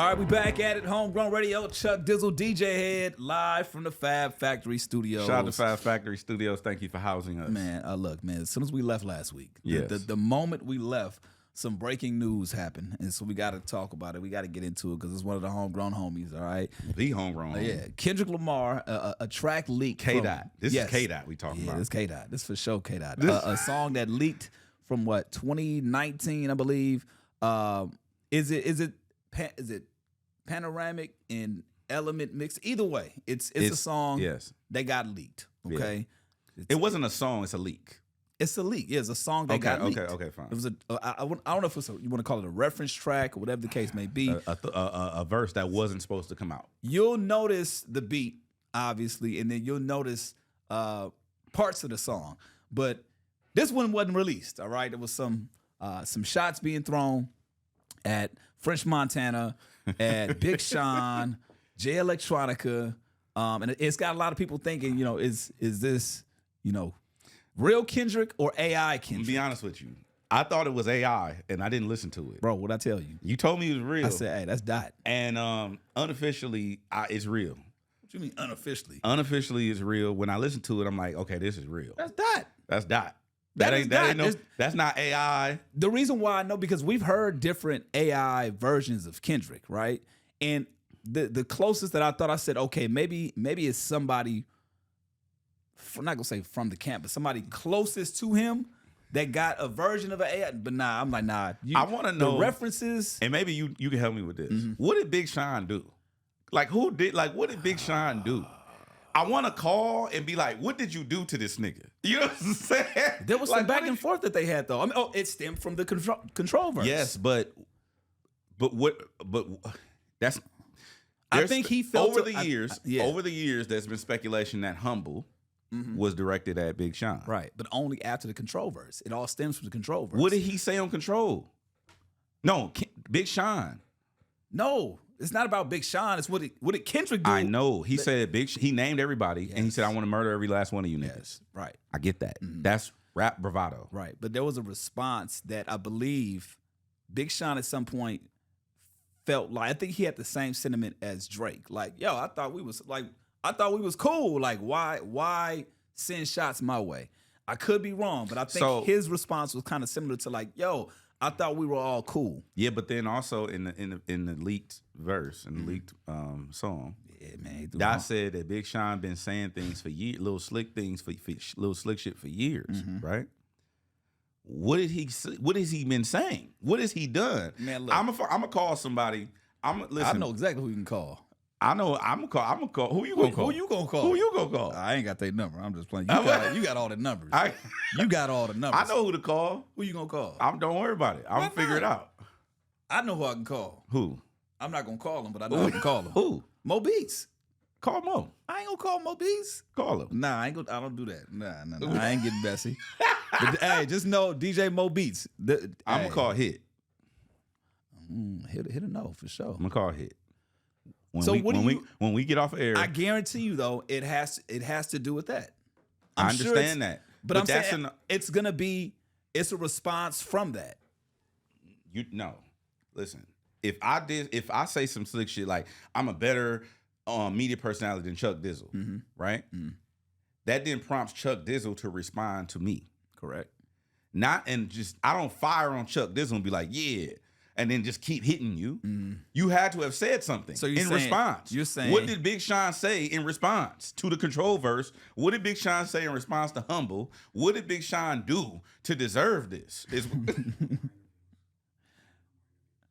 All right, we back at it. Homegrown Radio. Chuck Dizzle, DJ Head, live from the Fab Factory Studios. Shout out to Fab Factory Studios. Thank you for housing us. Man, look, man, as soon as we left last week, yes. the moment we left, some breaking news happened. And so we got to talk about it. We got to get into it because it's one of the homegrown homies, all right? The homegrown. Yeah. Kendrick Lamar, a track leak. K-Dot. This is K-Dot we talking about. Yeah, this K-Dot. This for sure K-Dot. A song that leaked from, 2019, I believe. Is it Panoramic and Element mix? Either way, it's a song that got leaked. Okay, it wasn't a song; it's a leak. It's a leak. Yeah, it's a song that got leaked. Okay, fine. It was I don't know if you want to call it a reference track or whatever the case may be. A verse that wasn't supposed to come out. You'll notice the beat, obviously, and then you'll notice parts of the song. But this one wasn't released. All right, there was some shots being thrown at French Montana, at Big Sean, Jay Electronica, and it's got a lot of people thinking, is this, real Kendrick or AI Kendrick? To be honest with you, I thought it was AI, and I didn't listen to it. Bro, what'd I tell you? You told me it was real. I said, hey, that's Dot. And unofficially, it's real. What you mean unofficially? Unofficially, it's real. When I listen to it, I'm like, okay, this is real. That's Dot. That's Dot. That's not AI. The reason why I know, because we've heard different AI versions of Kendrick, right? And the closest that I thought, I said, okay, maybe it's somebody, I'm not gonna say from the camp, but somebody closest to him that got a version of an AI. But nah, I'm like, nah. I want to know the references, and maybe you can help me with this. Mm-hmm. What did Big Sean do? What did Big Sean do? I want to call and be like, what did you do to this nigga? You know what I'm saying? There was some back and forth that they had, though. I mean, it stemmed from the control verse. Yes, but that's... I think he felt... Over the years, there's been speculation that Humble was directed at Big Sean. Right, but only after the control verse. It all stems from the control verse. What did he say on Control? No, Big Sean. No, it's not about Big Sean. It's what did Kendrick do? I know. He said he named everybody, and he said, I want to murder every last one of you niggas. Yes, right. I get that. That's rap bravado. Right, but there was a response that I believe Big Sean at some point felt like, I think he had the same sentiment as Drake. Like, yo, I thought we was cool. Like, why send shots my way? I could be wrong, but I think his response was kind of similar to like, yo, I thought we were all cool. Yeah, but then also in the leaked verse, in the leaked song, yeah, man, Dot said that Big Sean been saying things for years, little slick shit for years, right? What has he been saying? What has he done? Man, look, I'm gonna call somebody. Listen. I know exactly who you can call. I know. I'm gonna call. Who you gonna call? Who you gonna call? Who you gonna call? I ain't got their number. I'm just playing. You got all the numbers. You got all the numbers. I know who to call. Who you gonna call? Don't worry about it. I'm gonna figure it out. I know who I can call. Who? I'm not gonna call him, but I know I can call him. Who? Mo Beats. Call Mo. I ain't gonna call Mo Beats. Call him. Nah, I don't do that. Nah. I ain't getting messy. But hey, just know DJ Mo Beats. I'm gonna call Hit. Hit a no for sure. I'm gonna call Hit. When we get off air, I guarantee you though, it has to do with that. I understand that, but I'm saying it's a response from that. Listen. If I say some slick shit like I'm a better media personality than Chuck Dizzle, right? That then prompts Chuck Dizzle to respond to me. Correct. I don't fire on Chuck Dizzle and be like, yeah, and then just keep hitting you. You had to have said something response. You're saying, what did Big Sean say in response to the control verse? What did Big Sean say in response to Humble? What did Big Sean do to deserve this?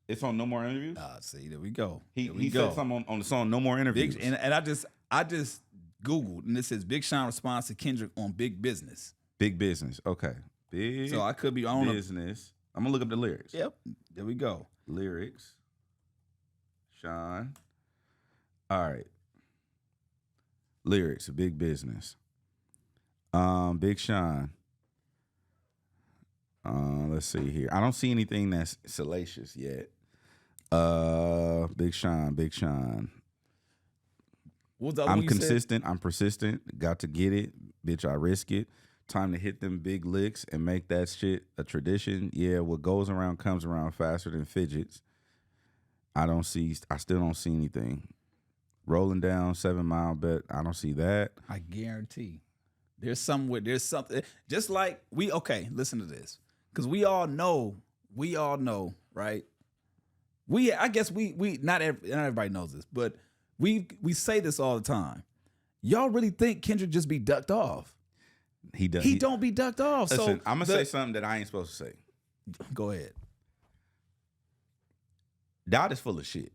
It's on No More Interviews? See, there we go. He said something on the song No More Interviews. And I just Googled, and it says Big Sean responds to Kendrick on Big Business. Big Business. Okay. So I could be on Business. I'm going to look up the lyrics. Yep. There we go. Lyrics. Sean. All right. Lyrics. Big Business. Big Sean. Let's see here. I don't see anything that's salacious yet. Big Sean. I'm consistent. I'm persistent. Got to get it. Bitch, I risk it. Time to hit them big licks and make that shit a tradition. Yeah, what goes around comes around faster than fidgets. I still don't see anything. Rolling down 7 Mile Bet. I don't see that. I guarantee there's something. Just like listen to this. Because we all know, right? I guess we not everybody knows this, but we say this all the time. Y'all really think Kendrick just be ducked off? He does. He don't be ducked off. Listen, So I'm gonna say something that I ain't supposed to say. Go ahead. Dot is full of shit.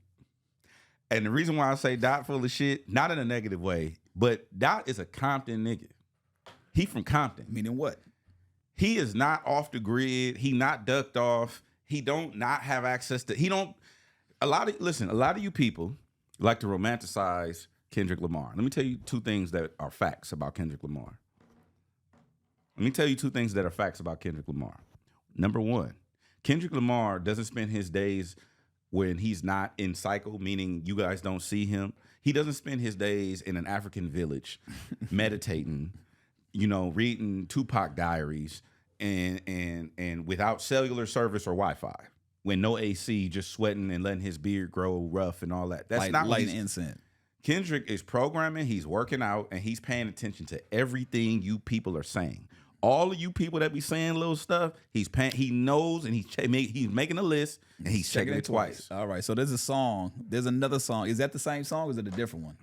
And the reason why I say Dot full of shit, not in a negative way, but Dot is a Compton nigga. He from Compton. Meaning what? He is not off the grid. He not ducked off. He don't not have access to. He don't. A lot of you people like to romanticize Kendrick Lamar. Let me tell you two things that are facts about Kendrick Lamar. Number one, Kendrick Lamar doesn't spend his days when he's not in cycle, meaning you guys don't see him. He doesn't spend his days in an African village meditating, reading Tupac diaries and without cellular service or Wi-Fi, when no AC, just sweating and letting his beard grow rough and all that. That's not lighting incense. Kendrick is programming, he's working out, and he's paying attention to everything you people are saying. All of you people that be saying little stuff, he knows, and he's making a list, and he's checking it twice. All right, so there's another song. Is that the same song or is it a different one?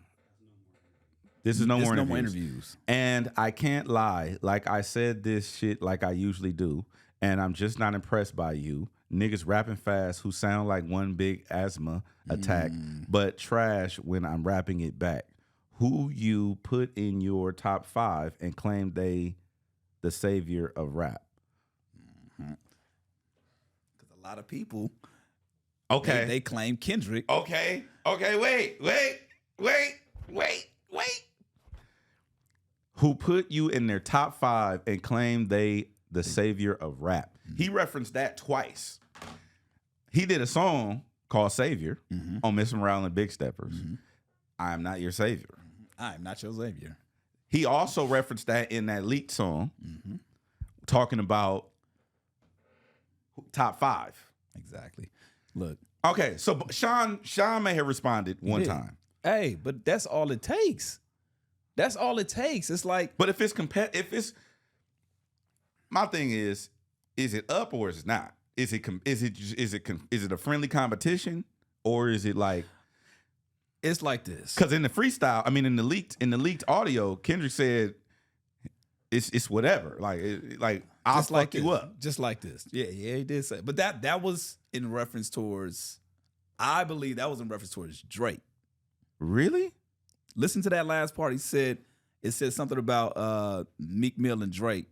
This is No More Interviews. And I can't lie, like I said this shit like I usually do, and I'm just not impressed by you. Niggas rapping fast who sound like one big asthma attack, but trash when I'm rapping it back. Who you put in your top 5 and claim they the savior of rap? Because a lot of people, okay, they claim Kendrick. Okay, wait. Who put you in their top 5 and claim they the savior of rap? He referenced that twice. He did a song called Savior on Miss Morale and Big Steppers. I am not your savior. I am not your savior. He also referenced that in that leaked song, talking about top 5. Exactly. Look. Okay, so Sean may have responded one time. Hey, but that's all it takes. That's all it takes. It's like, but if it's my thing is it up or is it not? Is it a friendly competition, or is it like? It's like this. Because in the freestyle, in the leaked audio, Kendrick said it's whatever. Like I'll fuck you up. Just like this. Yeah, he did say. But that was in reference towards, I believe that was in reference towards Drake. Really? Listen to that last part. It said something about Meek Mill and Drake.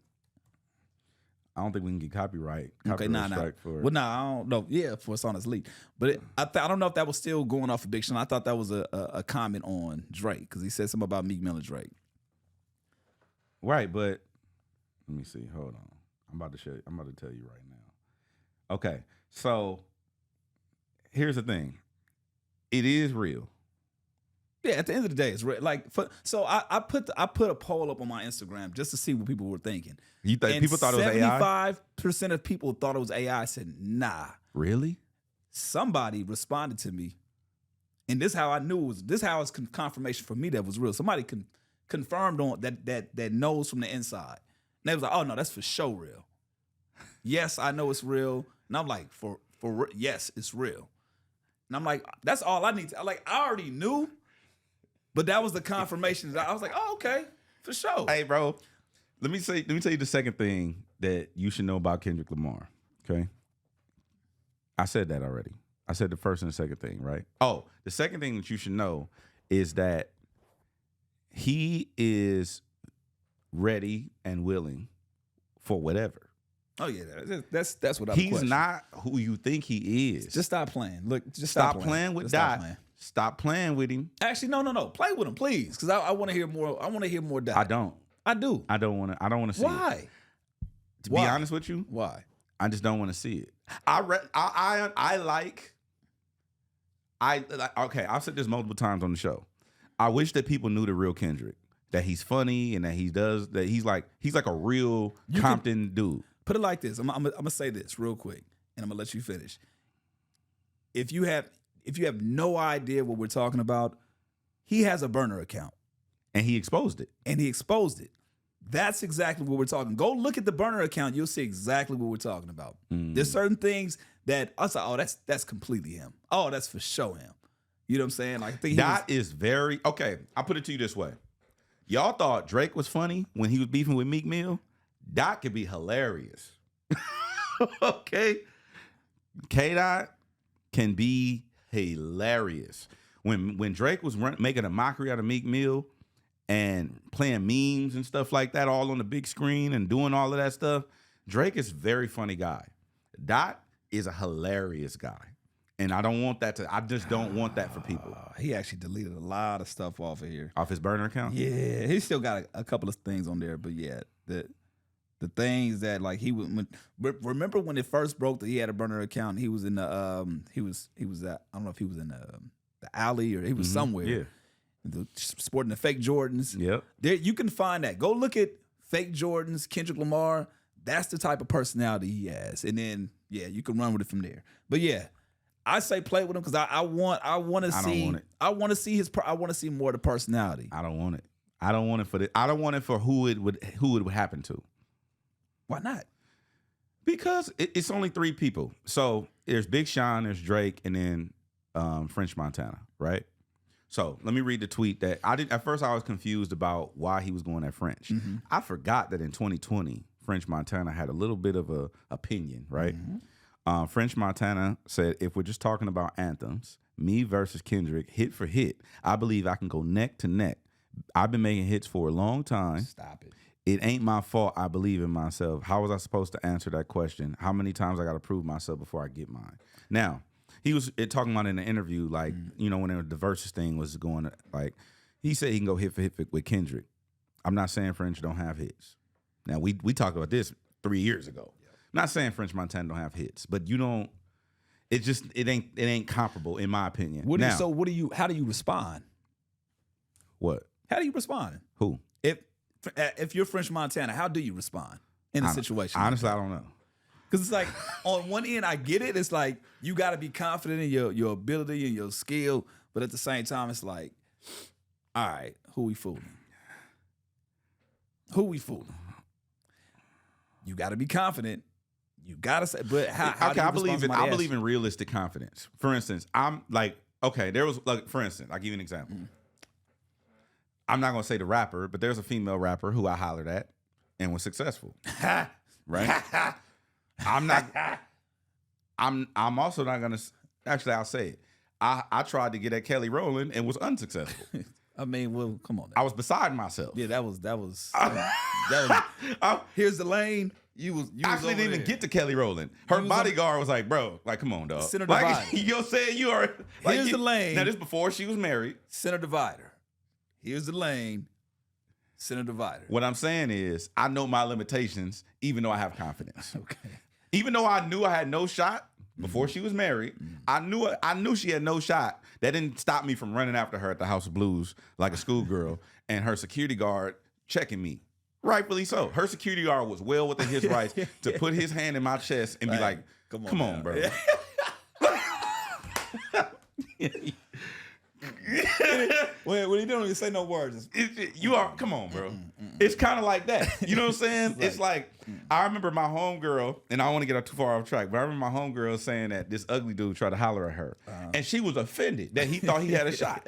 I don't think we can get copyright. Okay, nah. For Well, I don't know. Yeah, for it's on his leak. But I don't know if that was still going off of Big Sean. I thought that was a comment on Drake because he said something about Meek Mill and Drake. Right, but let me see. Hold on. I'm about to tell you right now. Okay, so here's the thing. It is real. Yeah, at the end of the day, it's real. I put a poll up on my Instagram just to see what people were thinking. You think people thought it was AI? 75% of people thought it was AI. I said, nah. Really? Somebody responded to me, and this is how I knew it was. This is how it's confirmation for me that was real. Somebody confirmed on that knows from the inside. And they was like, oh no, that's for sure real. Yes, I know it's real. And I'm like, for yes, it's real. And I'm like, that's all I need. I already knew. But that was the confirmation. I was like, oh, okay, for sure. Hey, bro, let me tell you the second thing that you should know about Kendrick Lamar, okay? I said that already. I said the first and the second thing, right? Oh, the second thing that you should know is that he is ready and willing for whatever. Oh, yeah, that's what I'm He's not who you think he is. Just stop playing. Look, just stop playing with Dot. Stop playing with him. Actually, no. Play with him, please, because I want to hear more. I want to hear more Dot. I don't. I do. I don't want to see it. Why? To be honest with you, why? I just don't want to see it. Okay, I've said this multiple times on the show. I wish that people knew the real Kendrick, that he's funny and that he's like a real Compton dude. Put it like this. I'm gonna say this real quick, and I'm gonna let you finish. If if you have no idea what we're talking about, he has a burner account. And he exposed it. And he exposed it. That's exactly what we're talking. Go look at the burner account. You'll see exactly what we're talking about. There's certain things that I say, oh, that's completely him. Oh, that's for sure him. You know what I'm saying? Like, I think is very okay. I'll put it to you this way. Y'all thought Drake was funny when he was beefing with Meek Mill. Dot could be hilarious. Okay. K-Dot can be hilarious. When Drake was making a mockery out of Meek Mill and playing memes and stuff like that all on the big screen and doing all of that stuff, Drake is a very funny guy. Dot is a hilarious guy. And I just don't want that for people. He actually deleted a lot of stuff off of here. Off his burner account? Yeah, he still got a couple of things on there, but yeah, the things that like he would remember when it first broke that he had a burner account. He was in the he was at, I don't know if he was in the alley or he was somewhere. Yeah, sporting the fake Jordans. Yep, there you can find that. Go look at fake Jordans, Kendrick Lamar. That's the type of personality he has, and then yeah, you can run with it from there. But yeah. I say play with him because I want to see more of the personality. I don't want it. I don't want it for who it would happen to. Why not? Because it's only 3 people. So there's Big Sean, there's Drake, and then French Montana, right? So let me read the tweet that I did. At first, I was confused about why he was going at French. Mm-hmm. I forgot that in 2020, French Montana had a little bit of a opinion, right? Mm-hmm. French Montana said, if we're just talking about anthems, me versus Kendrick, hit for hit, I believe I can go neck to neck. I've been making hits for a long time. Stop it. It ain't my fault. I believe in myself. How was I supposed to answer that question? How many times I got to prove myself before I get mine? Now, he was talking about in the interview, like, when the versus thing was going, like, he said he can go hit for hit with Kendrick. I'm not saying French don't have hits. Now, we talked about this 3 years ago. Not saying French Montana don't have hits, but you don't. It ain't comparable in my opinion. How do you respond? What? How do you respond? Who? If you're French Montana, how do you respond in a situation? Honestly, I don't know. Because it's like on one end, I get it. It's like you got to be confident in your ability and your skill, but at the same time, it's like, all right, who we fooling? Who we fooling? You got to be confident. You gotta say, but how do you I believe in realistic confidence. For instance, I'm like, okay, there was like, for instance, I'll give you an example. I'm not gonna say the rapper, but there's a female rapper who I hollered at and was successful. Right? I'm also not gonna. Actually, I'll say it. I tried to get at Kelly Rowland and was unsuccessful. I mean, well, come on. Now. I was beside myself. Yeah, that was. Here's the lane. You actually didn't even get to Kelly Rowland. Her bodyguard was like, bro, like, come on, dog. Center divider. You know what I'm saying? You are. Like, here's the lane. Now, this before she was married. Center divider. Here's the lane. Center divider. What I'm saying is, I know my limitations, even though I have confidence. Okay. Even though I knew I had no shot before she was married, I knew she had no shot. That didn't stop me from running after her at the House of Blues like a schoolgirl, and her security guard checking me. Rightfully so. Her security guard was well within his rights to put his hand in my chest and be like, come on, bro. Well, you don't even say no words. Come on, bro. It's kind of like that. You know what I'm saying? It's like, I remember my homegirl, and I don't want to get too far off track, but I remember my homegirl saying that this ugly dude tried to holler at her. And she was offended that he thought he had a shot.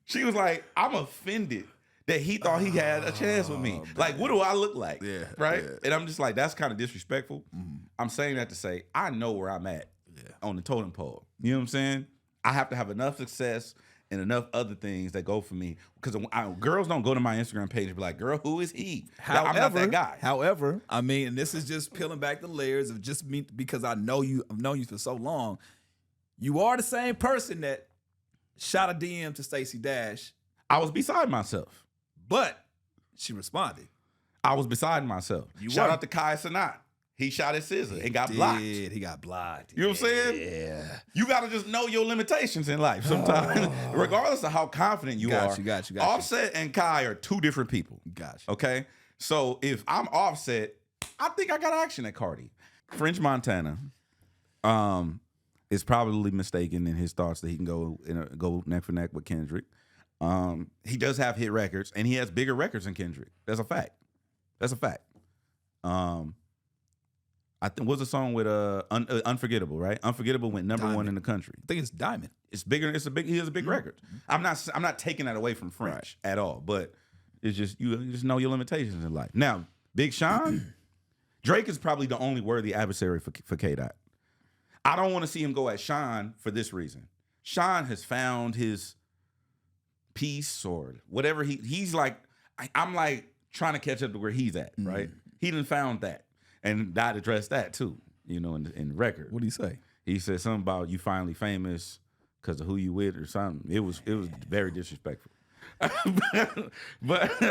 She was like, I'm offended that he thought he had a chance with me. Like, what do I look like? Yeah. Right? Yeah. And I'm just like, that's kind of disrespectful. I'm saying that to say, I know where I'm at on the totem pole. You know what I'm saying? I have to have enough success and enough other things that go for me. Because girls don't go to my Instagram page and be like, girl, who is he? However, I'm not that guy. However, I mean, and this is just peeling back the layers of just me, because I've known you for so long. You are the same person that shot a DM to Stacey Dash. I was beside myself. But she responded. I was beside myself. Shout out to Kai Sanat. He shot at SZA and got blocked. He got blocked. You know what I'm saying? Yeah. You got to just know your limitations in life sometimes. Regardless of how confident you are. Got you. Offset and Kai are two different people. Got you. Okay? So if I'm Offset, I think I got action at Cardi. French Montana is probably mistaken in his thoughts that he can go neck for neck with Kendrick. He does have hit records, and he has bigger records than Kendrick. That's a fact. I think what's the song with Unforgettable, right? Unforgettable went number Diamond. 1 in the country. I think it's Diamond. It's bigger. He has a big record. I'm not taking that away from French at all, but it's just you just know your limitations in life. Now, Big Sean, Drake is probably the only worthy adversary for K-Dot. I don't want to see him go at Sean for this reason. Sean has found his peace or whatever he's like. I'm like trying to catch up to where he's at, right? He done found that. And Dot addressed that too, in the record. What did he say? He said something about you finally famous because of who you with or something. It was very disrespectful. but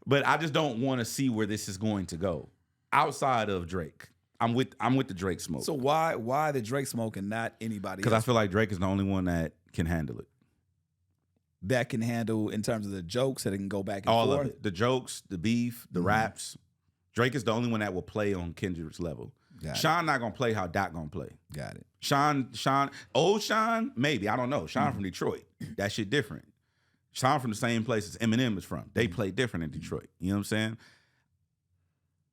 I just don't want to see where this is going to go outside of Drake. I'm with the Drake smoke. So why the Drake smoke and not anybody? Because I feel like Drake is the only one that can handle it. That can handle in terms of the jokes that it can go back and All forth. of it. The jokes, the beef, the raps. Drake is the only one that will play on Kendrick's level. Sean not gonna play how Dot gonna play. Got it. Sean, old Sean, maybe, I don't know. Sean from Detroit, that shit different. Sean from the same place as Eminem is from. They play different in Detroit. You know what I'm saying?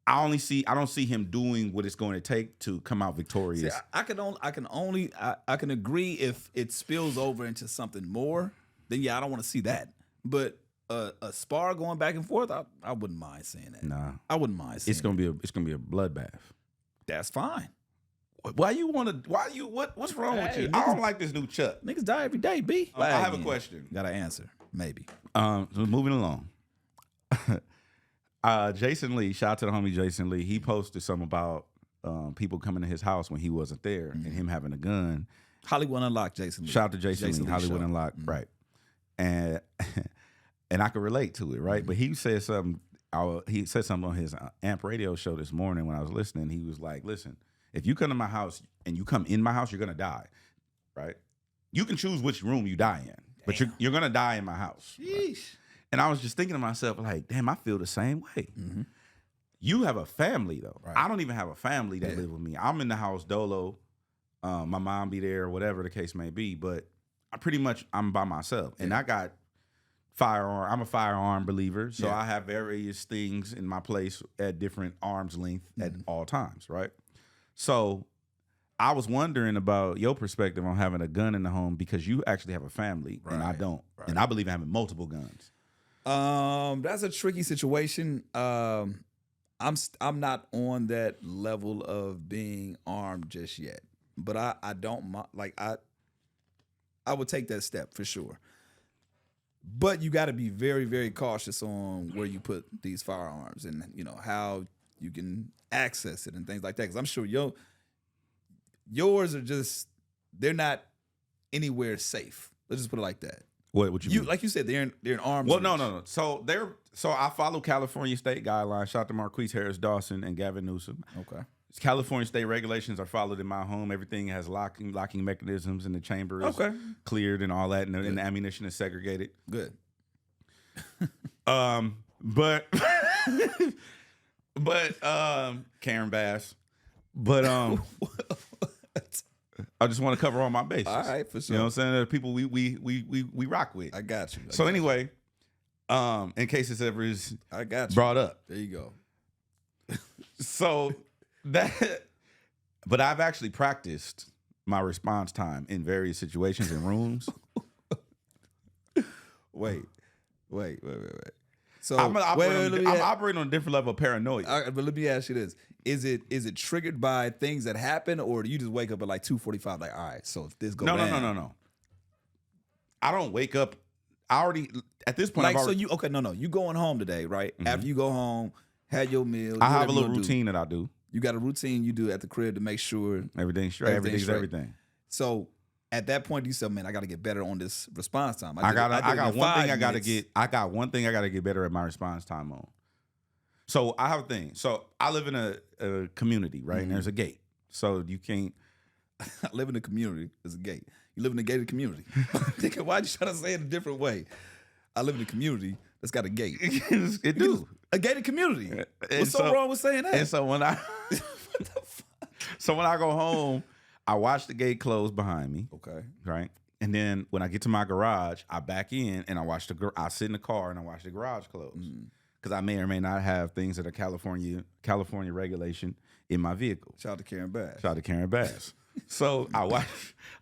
I don't see him doing what it's going to take to come out victorious. See, I can agree if it spills over into something more. Then yeah, I don't want to see that. But a spar going back and forth, I wouldn't mind seeing that. Nah, I wouldn't mind seeing. It's gonna be a bloodbath. That's fine. What's wrong with you? I don't like this new Chuck. Niggas die every day, B. I have a question. Got to answer. Maybe. So moving along. Jason Lee, shout out to the homie Jason Lee. He posted something about people coming to his house when he wasn't there and him having a gun. Hollywood Unlocked, Jason Lee. Shout out to Jason Lee, Hollywood show. Unlocked, right. And I could relate to it, right? But he said something. He said something on his AMP radio show this morning when I was listening. He was like, "Listen, if you come to my house and you come in my house, you're gonna die, right? You can choose which room you die in, but you're gonna die in my house." Right? And I was just thinking to myself, like, damn, I feel the same way. Mm-hmm. You have a family though. Right. I don't even have a family that live with me. I'm in the house dolo. My mom be there, whatever the case may be, but I'm by myself, and I got firearm. I'm a firearm believer, so I have various things in my place at different arm's length at all times, right? So I was wondering about your perspective on having a gun in the home because you actually have a family and I don't, and I believe in having multiple guns. That's a tricky situation. I'm not on that level of being armed just yet, but I don't like I would take that step for sure. But you got to be very, very cautious on where you put these firearms and how you can access it and things like that. Because I'm sure yours are they're not anywhere safe. Let's just put it like that. What you mean? Like you said, they're in arms. Well, no. So I follow California state guidelines. Shout out to Marquise Harris Dawson and Gavin Newsom. Okay. California state regulations are followed in my home. Everything has locking mechanisms, and the chamber is cleared and all that, and the ammunition is segregated. Good. But Karen Bass. But I just want to cover all my bases. All right, for sure. You know what I'm saying? There are people we rock with. I got you. So anyway, in case this ever is brought up. There you go. So but I've actually practiced my response time in various situations and rooms. Wait. So I'm operating on a different level of paranoia. But let me ask you this: Is it triggered by things that happen, or do you just wake up at like 2:45? Like, all right, so if this goes, no. I don't wake up. I already at this point. You going home today, right? Mm-hmm. After you go home, had your meal. I have a little routine that I do. You got a routine you do at the crib to make sure everything's straight. Everything's everything. So at that point, you said, "Man, I got to get better on this response time." I got one thing I got to get better at my response time on. So I have a thing. So I live in a community, right? Mm-hmm. And there's a gate. So you can't. I live in a community. There's a gate. You live in a gated community. Why'd you try to say it a different way? I live in a community that's got a gate. It do. A gated community. What's so wrong with saying that? And so when I go home, I watch the gate close behind me. Okay. Right. And then when I get to my garage, I back in and I sit in the car and I watch the garage close. Because I may or may not have things that are California regulation in my vehicle. Shout out to Karen Bass. Shout out to Karen Bass. So I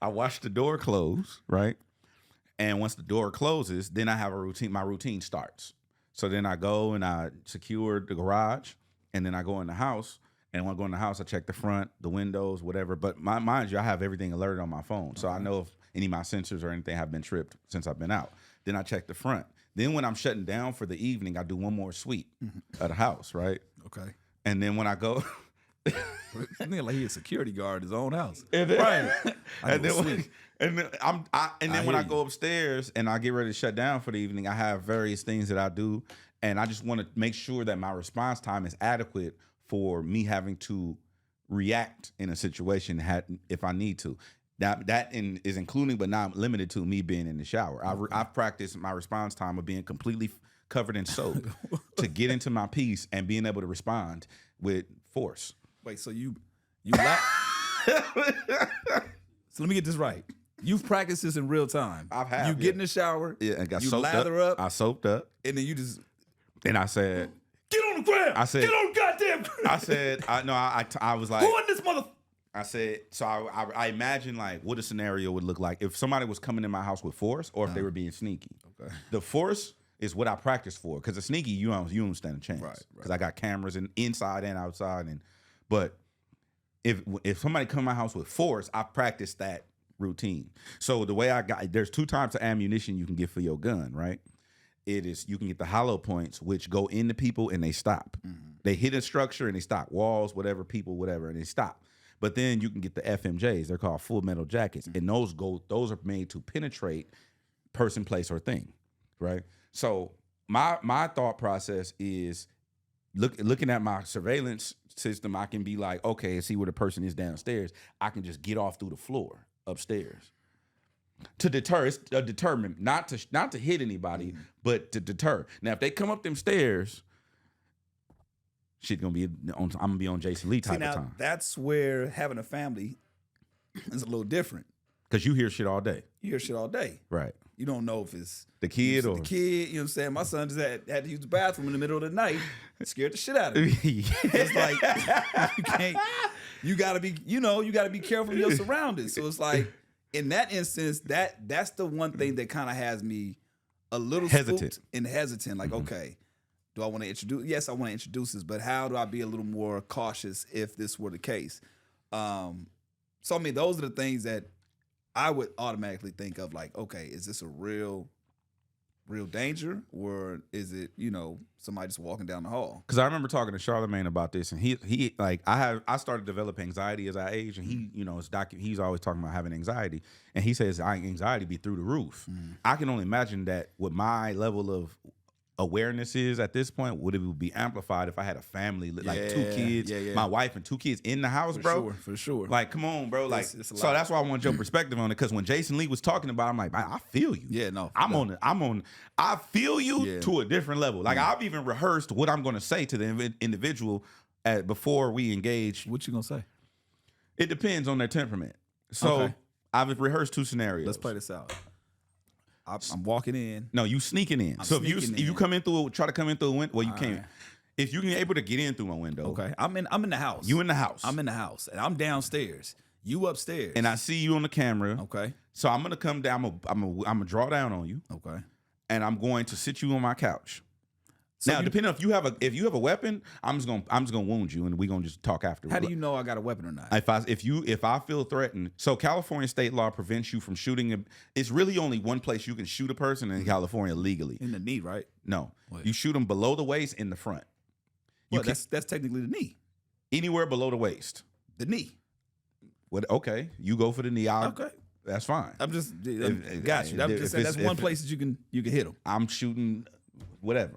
watch the door close, right? And once the door closes, then I have a routine. My routine starts. So then I go and I secure the garage, and then I go in the house. And when I go in the house, I check the front, the windows, whatever. But mind you, I have everything alerted on my phone. So I know if any of my sensors or anything have been tripped since I've been out. Then I check the front. Then when I'm shutting down for the evening, I do one more sweep of the house, right? Okay. And then when I go... Nigga like he a security guard at his own house. And then, Right. and then when I go upstairs and I get ready to shut down for the evening, I have various things that I do. And I just want to make sure that my response time is adequate for me having to react in a situation if I need to. That is including but not limited to me being in the shower. I've practiced my response time of being completely covered in soap to get into my piece and being able to respond with force. Wait, so you So let me get this right. You've practiced this in real time. I've had. You get in the shower. Yeah, and got you soaped lather up. I soaped up. And then you just And I said, get on the ground. I said, get on the goddamn ground. I said, I was like, who in this mother? I said, so I imagine like what a scenario would look like if somebody was coming in my house with force or if they were being sneaky. Okay. The force is what I practice for, because the sneaky you don't stand a chance. Right. Because I got cameras inside and outside, but if somebody come in my house with force, I practice that routine. So the way there's 2 types of ammunition you can get for your gun, right? It is, you can get the hollow points, which go into people and they stop. They hit a structure and they stop. Walls, whatever, people, whatever, and they stop. But then you can get the FMJs. They're called full metal jackets. And those are made to penetrate person, place, or thing, right? So my thought process is looking at my surveillance system, I can be like, okay, see where the person is downstairs. I can just get off through the floor upstairs. To deter, it's determined not to hit anybody, but to deter. Now, if they come up them stairs, shit gonna be I'm gonna be on Jason Lee type of time. That's where having a family is a little different. Because you hear shit all day. You hear shit all day. Right. You don't know if it's the kid or the kid. You know what I'm saying? My son just had to use the bathroom in the middle of the night. It scared the shit out of me. It's like you can't. You gotta be careful of your surroundings. So it's like in that instance, that's the one thing that kind of has me a little hesitant. Like, okay, do I want to introduce? Yes, I want to introduce this, but how do I be a little more cautious if this were the case? So I mean, those are the things that I would automatically think of, like, okay, is this a real danger, or is it, somebody just walking down the hall? Because I remember talking to Charlamagne about this, and he like I started to develop anxiety as I age, and he he's always talking about having anxiety, and he says anxiety be through the roof. I can only imagine that with my level of awareness is at this point, would it be amplified if I had a family, like 2 kids, my wife and 2 kids in the house, bro? For sure. Like, come on, bro. Like, so that's why I want your perspective on it. Because when Jason Lee was talking about it, I'm like, I feel you. Yeah, no. I feel you to a different level. Like, I've even rehearsed what I'm going to say to the individual before we engage. What you going to say? It depends on their temperament. So I've rehearsed 2 scenarios. Let's play this out. I'm walking in. No, you sneaking in. If you come in through, try to come in through a window. Well, you can't. Right. If you're able to get in through my window. Okay. I'm in the house. You in the house. I'm in the house. And I'm downstairs. You upstairs. And I see you on the camera. Okay. So I'm gonna come down. I'm gonna draw down on you. Okay. And I'm going to sit you on my couch. So now, depending on if you have a weapon, I'm just gonna wound you, and we're gonna just talk after. How do you know I got a weapon or not? If I feel threatened, so California state law prevents you from shooting. It's really only one place you can shoot a person in California legally. In the knee, right? No, you shoot them below the waist in the front. That's technically the knee. Anywhere below the waist. The knee. What? Okay, you go for the knee. Okay. That's fine. I'm just got you. I'm just saying that's one place that you can hit them. I'm shooting whatever.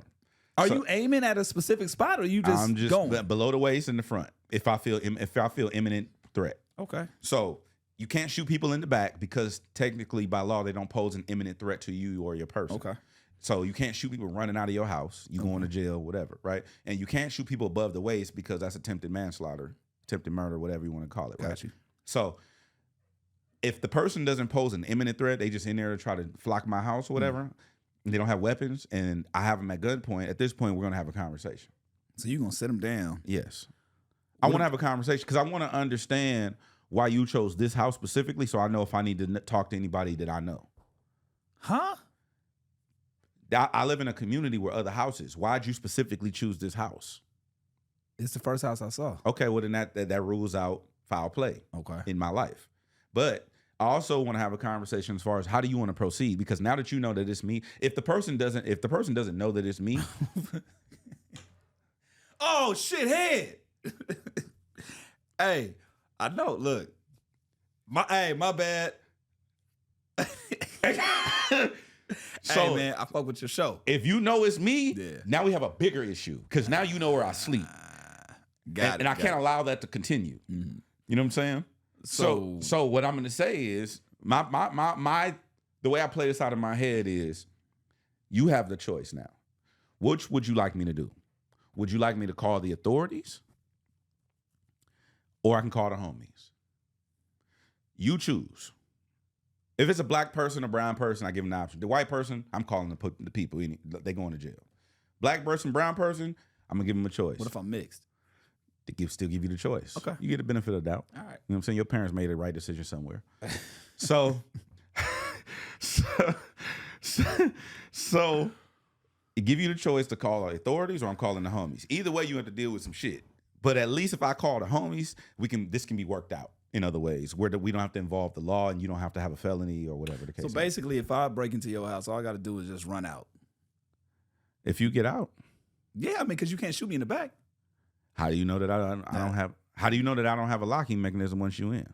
Are you aiming at a specific spot, or are you just I'm just going below the waist in the front? If I feel imminent threat. Okay. So you can't shoot people in the back because technically by law they don't pose an imminent threat to you or your person. Okay. So you can't shoot people running out of your house. You going to jail, whatever, right? And you can't shoot people above the waist because that's attempted manslaughter, attempted murder, whatever you want to call it. Right? Got you. So if the person doesn't pose an imminent threat, they just in there to try to flock my house or whatever, and they don't have weapons, and I have them at gunpoint, at this point, we're going to have a conversation. So you're going to sit them down? Yes. I want to have a conversation because I want to understand why you chose this house specifically, so I know if I need to talk to anybody that I know. Huh? I live in a community where other houses. Why'd you specifically choose this house? It's the first house I saw. Okay, well then that rules out foul play. Okay. In my life, but I also want to have a conversation as far as how do you want to proceed, because now that you know that it's me, if the person doesn't know that it's me, oh shit, head. Hey, I know. Look, my bad. So, hey man, I fuck with your show. If you know it's me, Yeah. now we have a bigger issue because now you know where I sleep. And I can't allow that to continue. Mm-hmm. You know what I'm saying? So what I'm going to say is the way I play this out of my head is you have the choice now. Which would you like me to do? Would you like me to call the authorities? Or I can call the homies. You choose. If it's a black person or brown person, I give them an option. The white person, I'm calling the people. They going to jail. Black person, brown person, I'm going to give them a choice. What if I'm mixed? Still give you the choice. Okay. You get the benefit of the doubt. All right. You know what I'm saying? Your parents made the right decision somewhere. so it give you the choice to call the authorities or I'm calling the homies. Either way, you have to deal with some shit. But at least if I call the homies, this can be worked out in other ways where we don't have to involve the law and you don't have to have a felony or whatever the case. So basically, if I break into your house, all I got to do is just run out. If you get out. Yeah, I mean, because you can't shoot me in the back. How do you know that I don't have? How do you know that I don't have a locking mechanism once you in?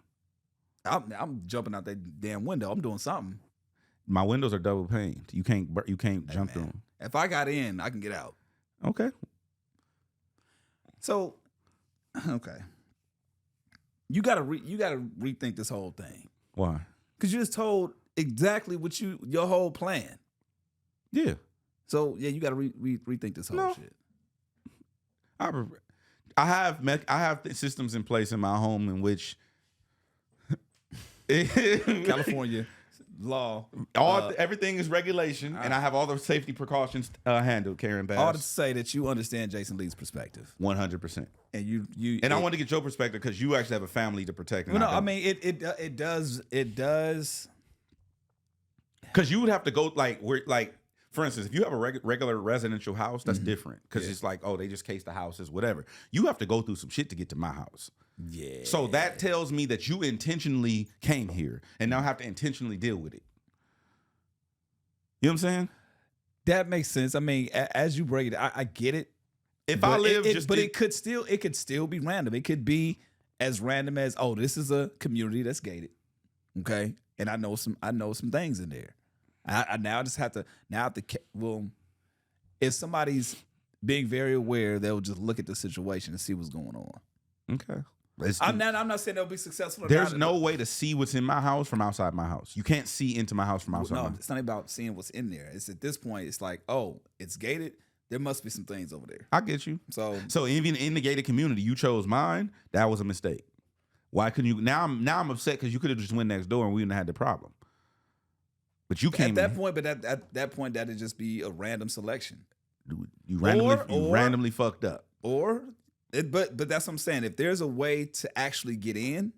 I'm jumping out that damn window. I'm doing something. My windows are double paned. You can't jump through them. If I got in, I can get out. Okay. So, okay, you gotta rethink this whole thing. Why? Because you just told exactly what your whole plan. Yeah. So yeah, you gotta rethink this whole shit. I have systems in place in my home in which California law, everything is regulation, and I have all the safety precautions handled. Karen Bass. All to say that you understand Jason Lee's perspective, 100%, and you. And I want to get your perspective because you actually have a family to protect. Well, no, I mean it does. Because you would have to go for instance, if you have a regular residential house, that's different because it's like, oh, they just case the houses, whatever. You have to go through some shit to get to my house. Yeah. So that tells me that you intentionally came here and now have to intentionally deal with it. You know what I'm saying? That makes sense. I mean, as you break it, I get it. If I live, it could still be random. It could be as random as, oh, this is a community that's gated, okay, and I know some things in there. I now just have to if somebody's being very aware, they'll just look at the situation and see what's going on. Okay. I'm not saying they'll be successful. There's no way to see what's in my house from outside my house. You can't see into my house from outside. No, it's not about seeing what's in there. It's at this point, it's like, oh, it's gated. There must be some things over there. I get you. So even in the gated community, you chose mine. That was a mistake. Why couldn't you? Now I'm upset because you could have just went next door and we wouldn't have had the problem. But you came at that point. But at that point, that'd just be a random selection. You randomly fucked up. But that's what I'm saying. If there's a way to actually get in,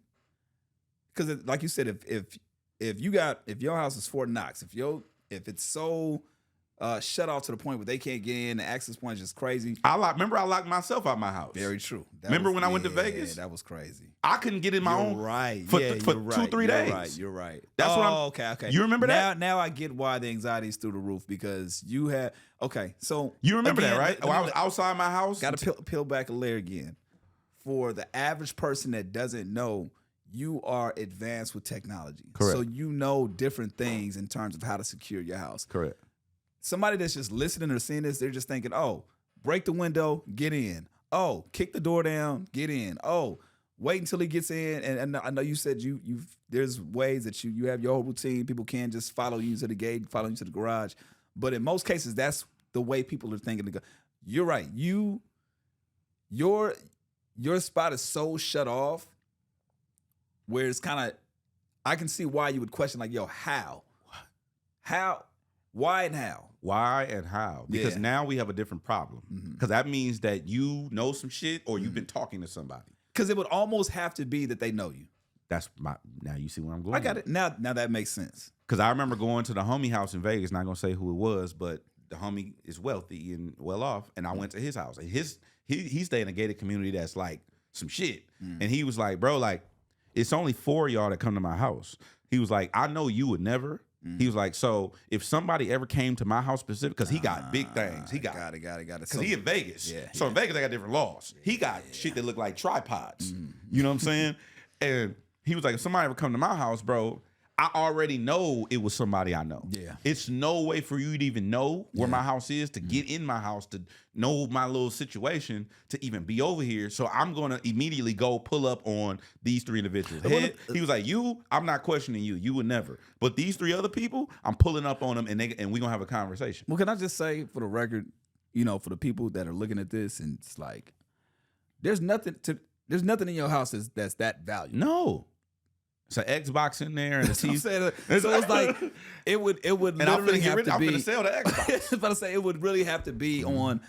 because like you said, if your house is Fort Knox, if it's so shut off to the point where they can't get in, the access point is just crazy. Remember I locked myself out of my house. Very true. When I went to Vegas? That was crazy. I couldn't get in my own for 2-3 days. You're right. That's what I'm. Okay. You remember that? Now I get why the anxiety is through the roof because you had. Okay, so you remember that, right? I was outside my house. Got to peel back a layer again. For the average person that doesn't know, you are advanced with technology. Correct. So you know different things in terms of how to secure your house. Correct. Somebody that's just listening or seeing this, they're just thinking, oh, break the window, get in. Oh, kick the door down, get in. Oh, wait until he gets in. And I know you said there's ways that you have your whole routine. People can't just follow you to the gate, follow you to the garage. But in most cases, that's the way people are thinking to go. You're right. Your spot is so shut off where it's kind of I can see why you would question like, yo, how? Why and how? Why and how? Because Yeah. now we have a different problem. Because that means that you know some shit or you've been talking to somebody. Because it would almost have to be that they know you. That's my. Now you see where I'm going. I got it. Now that makes sense. Because I remember going to the homie house in Vegas. Not gonna say who it was, but the homie is wealthy and well off. And I went to his house. And he stayed in a gated community that's like some shit. And he was like, bro, like it's only 4 of y'all that come to my house. He was like, I know you would never. He was like, so if somebody ever came to my house specific, because he got big things. He got it. Because he in Vegas. Yeah, so in Vegas, they got different laws. He got shit that look like tripods. You know what I'm saying? And he was like, if somebody ever come to my house, bro, I already know it was somebody I know. Yeah. It's no way for you to even know where my house is, to get in my house, to know my little situation, to even be over here. So I'm going to immediately go pull up on these 3 individuals. He was like, I'm not questioning you. You would never. But these 3 other people, I'm pulling up on them and we're going to have a conversation. Well, can I just say for the record, for the people that are looking at this and it's like, there's nothing in your house that's that valuable. No. It's an Xbox in there and a TV. So it's like it would literally have to be. I'm gonna sell the Xbox. I was about to say it would really have to be on.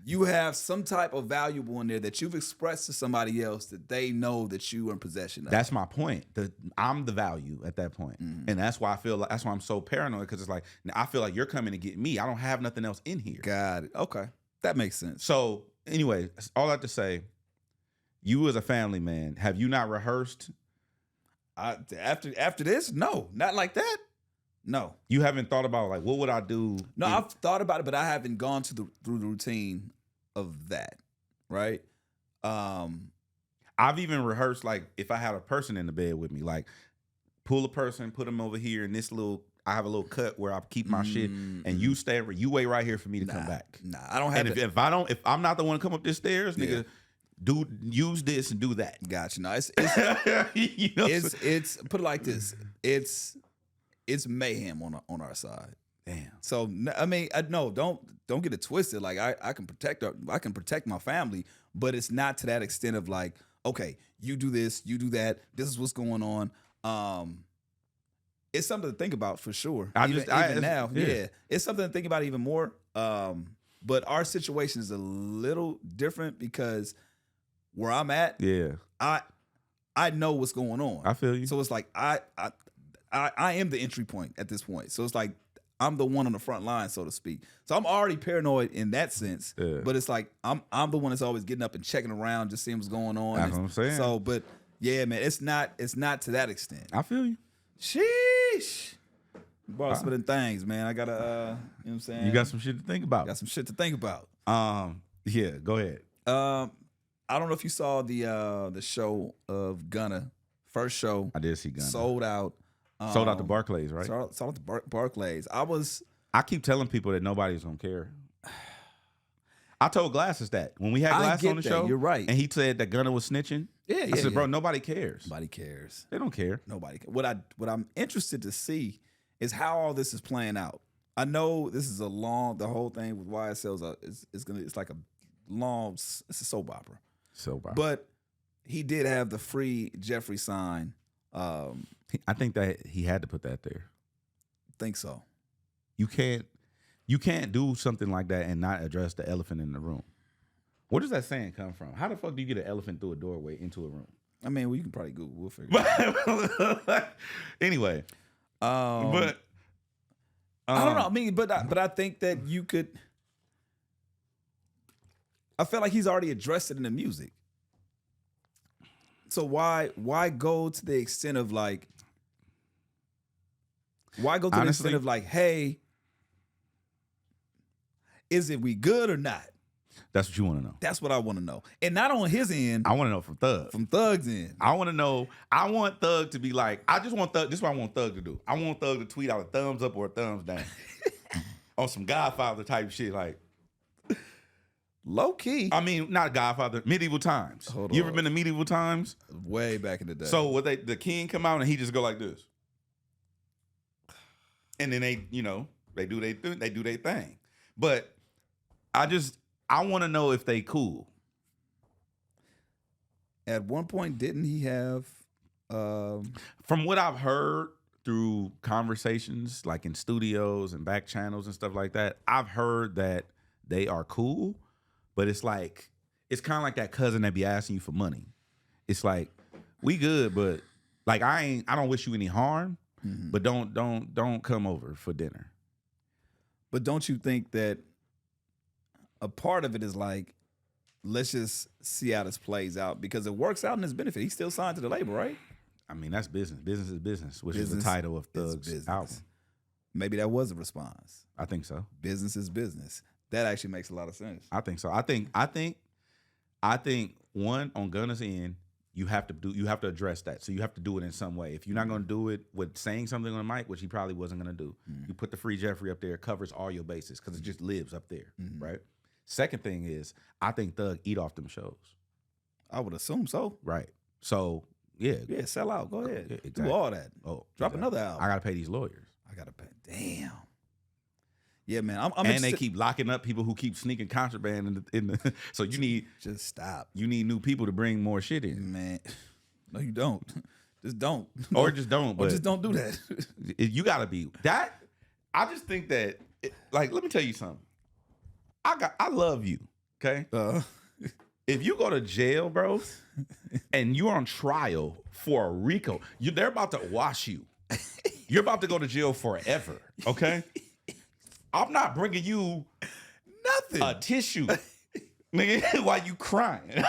You have some type of valuable in there that you've expressed to somebody else that they know that you are in possession of. That's my point. I'm the value at that point. And that's why that's why I'm so paranoid, because it's like I feel like you're coming to get me. I don't have nothing else in here. Got it. Okay, that makes sense. So anyway, all I have to say, you as a family man, have you not rehearsed? After this, no, not like that. No, you haven't thought about like what would I do? No, I've thought about it, but I haven't gone through the routine of that. Right. I've even rehearsed like if I had a person in the bed with me, like pull a person, put them over here in this little. I have a little cut where I keep my shit, and you wait right here for me to come back. Nah, I don't have. And if I'm not the one to come up the stairs, nigga. Use this and do that. Gotcha. No, it's it's put it like this. It's mayhem on our side. Damn. So I mean, don't get it twisted. Like I can protect my family, but it's not to that extent of like, okay, you do this, you do that. This is what's going on. It's something to think about for sure. It's something to think about even more. But our situation is a little different because where I'm at, I know what's going on. I feel you. So it's like I am the entry point at this point. So it's like I'm the one on the front line, so to speak. So I'm already paranoid in that sense. Yeah. But it's like I'm the one that's always getting up and checking around, just seeing what's going on. That's what I'm saying. So, but yeah, man, it's not to that extent. I feel you. Sheesh. Brought some of them things, man. I gotta, you know what I'm saying? You got some shit to think about. Got some shit to think about. Yeah, go ahead. I don't know if you saw the show of Gunna. First show. I did see Gunna. Sold out. Sold out to Barclays, right? Sold out to Barclays. I keep telling people that nobody's gonna care. I told Glasses that when we had Glasses on the show. You're right. And he said that Gunna was snitching. Yeah, I said, bro, nobody cares. Nobody cares. They don't care. Nobody cares. What I'm interested to see is how all this is playing out. I know this is the whole thing with YSL it's like it's a soap opera. But he did have the free Jeffrey sign. I think that he had to put that there. Think so. You can't do something like that and not address the elephant in the room. Where does that saying come from? How the fuck do you get an elephant through a doorway into a room? I mean, well, you can probably Google. We'll figure it out. Anyway, but I don't know. I mean, but I think that you could. I feel like he's already addressed it in the music. So why go to the extent of like? Why go to the extent of like, hey, is it we good or not? That's what you want to know. That's what I want to know. And not on his end. I want to know from Thug. From Thug's end. I want to know. I want Thug to be like, I just want Thug. This is what I want Thug to do. I want Thug to tweet out a thumbs up or a thumbs down. On some Godfather type shit. Like, low key. I mean, not Godfather. Medieval times. You ever been to medieval times? Way back in the day. So what the king come out and he just go like this. And then they do their thing. But I want to know if they cool. At one point, didn't he have From what I've heard through conversations, like in studios and back channels and stuff like that, I've heard that they are cool, but it's like it's kind of like that cousin that be asking you for money. It's like we good, but like I don't wish you any harm, but don't come over for dinner. But don't you think that a part of it is like, let's just see how this plays out, because it works out in his benefit. He's still signed to the label, right? I mean, that's business. Business is business, which is Business the title of is Thug's business. album. Maybe that was a response. I think so. Business is business. That actually makes a lot of sense. I think so. I think one, on Gunna's end, you have to address that. So you have to do it in some way. If you're not going to do it with saying something on the mic, which he probably wasn't going to do, you put the Free Jeffrey up there, it covers all your bases because it just lives up there, right? Second thing is, I think Thug eat off them shows. I would assume so. Right. So, yeah. Yeah, sell out. Go ahead. Yeah, exactly. Do all that. Oh, Drop exactly. another album. I got to pay these lawyers. I got to pay. Damn. Yeah, man. I'm and interested. they keep locking up people who keep sneaking contraband in the so you need just stop. You need new people to bring more shit in. Man. No, you don't. Just don't. Or just don't. But or just don't do that. You got to be that. I just think that, like, let me tell you something. I love you. Okay. If you go to jail, bro, and you're on trial for a RICO, they're about to wash you. You're about to go to jail forever. Okay. I'm not bringing you nothing. A tissue. Nigga, while you crying.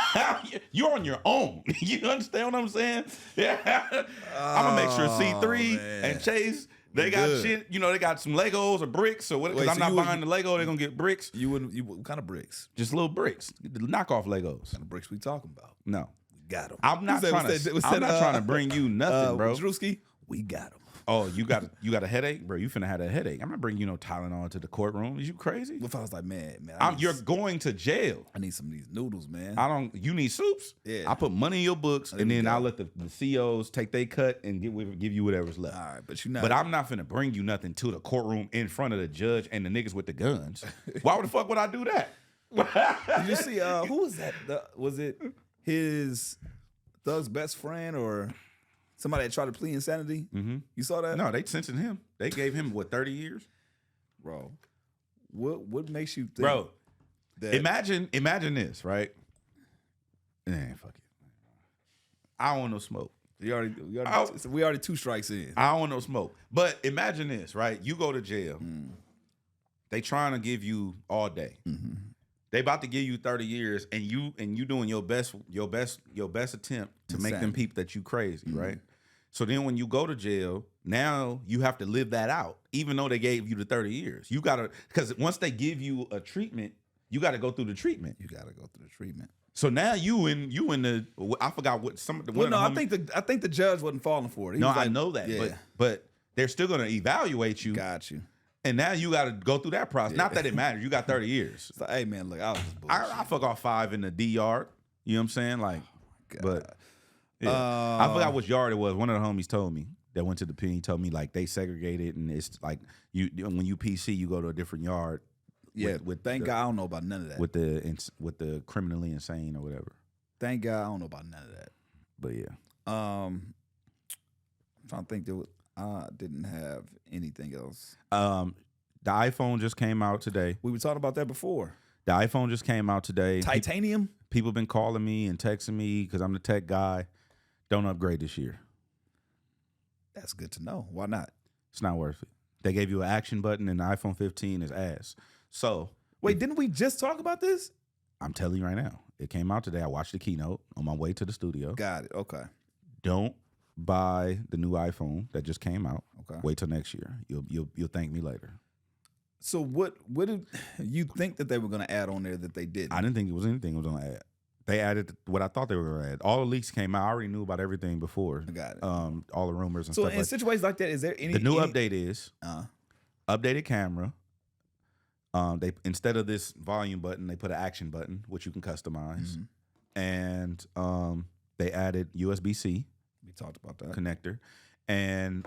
You're on your own. You understand what I'm saying? Yeah. I'm gonna make sure C3 and Chase, they got shit. You know, they got some Legos or bricks or what, because I'm not buying the Lego, they're gonna get bricks. What kind of bricks? Just little bricks. The knockoff Legos. What kind of bricks we talking about? No. We got them. I'm not trying to bring you nothing, bro. Drewski, we got them. Oh, you got a headache? Bro, you finna have a headache. I'm not bringing you no Tylenol to the courtroom. Is you crazy? What if I was like, man, you're going to jail. I need some of these noodles, man. You need soups? Yeah. I put money in your books, and then I'll let the COs take their cut and give you whatever's left. All right, but you're not. But I'm not finna bring you nothing to the courtroom in front of the judge and the niggas with the guns. Why the fuck would I do that? Did you see, who was that? Was it his Thug's best friend or somebody that tried to plead insanity? Mm-hmm. You saw that? No, they sentenced him. They gave him, 30 years? Bro, what makes you think? Bro, that imagine this, right? Man, fuck it. I don't want no smoke. We already 2 strikes in. I don't want no smoke. But imagine this, right? You go to jail. They trying to give you all day. Mm-hmm. They about to give you 30 years, and you doing your best attempt to make them peep that you crazy, right? So then when you go to jail, now you have to live that out, even though they gave you the 30 years. You gotta, because once they give you a treatment, you gotta go through the treatment. You gotta go through the treatment. So now you in the, I forgot what some. Well, no, I think the judge wasn't falling for it. No, I know that, yeah. but they're still gonna evaluate you. Got you. And now you got to go through that process. Yeah. Not that it matters. You got 30 years. It's like, hey, man, look, I was just bullshit. I fuck off 5 in the D yard. You know what I'm saying? Like, but yeah. I forgot which yard it was. One of the homies told me that went to the pen. He told me, like, they segregated, and it's like when you PC, you go to a different yard. Yeah, thank God I don't know about none of that. With the criminally insane or whatever. Thank God I don't know about none of that. But yeah. I'm trying to think I didn't have anything else. The iPhone just came out today. We were talking about that before. The iPhone just came out today. Titanium? People been calling me and texting me because I'm the tech guy. Don't upgrade this year. That's good to know. Why not? It's not worth it. They gave you an action button, and the iPhone 15 is ass. So wait, didn't we just talk about this? I'm telling you right now. It came out today. I watched the keynote on my way to the studio. Got it. Okay. Don't buy the new iPhone that just came out. Okay. Wait till next year. You'll thank me later. So what did you think that they were going to add on there that they didn't? I didn't think it was anything it was going to add. They added what I thought they were going to add. All the leaks came out. I already knew about everything before. I got it. All the rumors and stuff. So in situations like that, is there any? The new update is updated camera. They instead of this volume button, they put an action button, which you can customize, and they added USB-C. We talked about that connector, and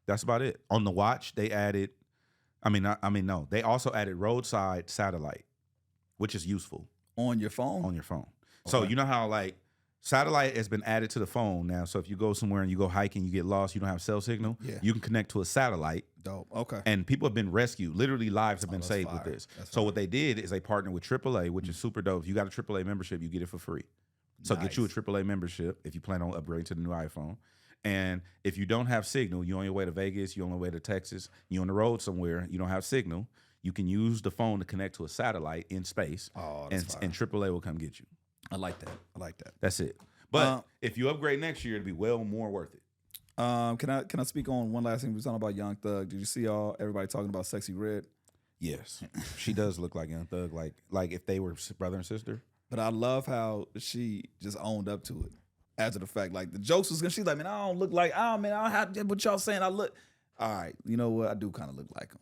that's about it. On the watch, they added. No. They also added roadside satellite, which is useful on your phone. Okay. So you know how like Satellite has been added to the phone now. So if you go somewhere and you go hiking, you get lost, you don't have cell signal, you can connect to a satellite. Dope. Okay. And people have been rescued. Literally, lives have been saved with this. So what they did is they partnered with AAA, which is super dope. If you got a AAA membership, you get it for free. So get you a AAA membership if you plan on upgrading to the new iPhone. And if you don't have signal, you're on your way to Vegas, you're on your way to Texas, you're on the road somewhere, you don't have signal, you can use the phone to connect to a satellite in space, and AAA will come get you. I like that. That's it. But if you upgrade next year, it'll be well more worth it. Can I speak on one last thing? We were talking about Young Thug. Did you see everybody talking about Sexy Red? Yes, she does look like Young Thug, like if they were brother and sister. But I love how she just owned up to it. After the fact, like the jokes was gonna, she's like, man, I don't look like, I don't have what y'all saying. I look, all right. You know what? I do kind of look like them.